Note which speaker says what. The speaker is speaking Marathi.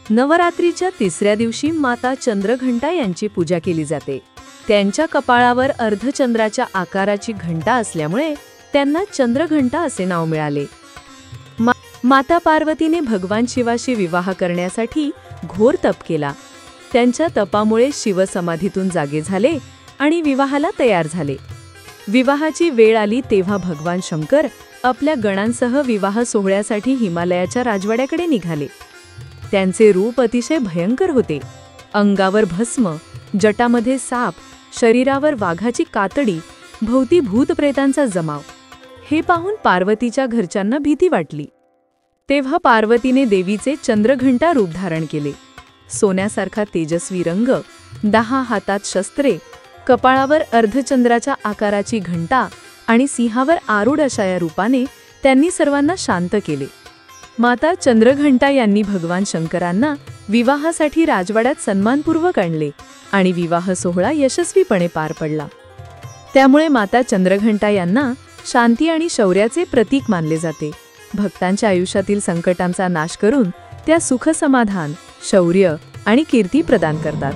Speaker 1: नवरात्रीच्या तिसऱ्या दिवशी माता चंद्रघंटा यांची पूजा केली जाते. त्यांच्या कपाळावर अर्धचंद्राच्या आकाराची घंटा असल्यामुळे त्यांना चंद्रघंटा असे नाव मिळाले. माता पार्वतीने भगवान शिवाशी विवाह करण्यासाठी घोर तप केला. त्यांच्या तपामुळे शिव समाधीतून जागे झाले आणि विवाहाला तयार झाले. विवाहाची वेळ आली तेव्हा भगवान शंकर आपल्या गणांसह विवाह सोहळ्यासाठी हिमालयाच्या राजवाड्याकडे निघाले. त्यांचे रूप अतिशय भयंकर होते. अंगावर भस्म, जटामध्ये साप, शरीरावर वाघाची कातडी, भोवती भूतप्रेतांचा जमाव. हे पाहून पार्वतीच्या घरच्यांना भीती वाटली. तेव्हा पार्वतीने देवीचे चंद्रघंटा रूप धारण केले. सोन्यासारखा तेजस्वी रंग, 10 हातात शस्त्रे, कपाळावर अर्धचंद्राच्या आकाराची घंटा आणि सिंहावर आरूढ अशा या रूपाने त्यांनी सर्वांना शांत केले. माता चंद्रघंटा यांनी भगवान शंकरांना विवाहासाठी राजवाड्यात सन्मानपूर्वक आणले आणि विवाह सोहळा यशस्वीपणे पार पडला. त्यामुळे माता चंद्रघंटा यांना शांती आणि शौर्याचे प्रतीक मानले जाते. भक्तांच्या आयुष्यातील संकटांचा नाश करून त्या सुख, समाधान, शौर्य आणि कीर्ती प्रदान करतात.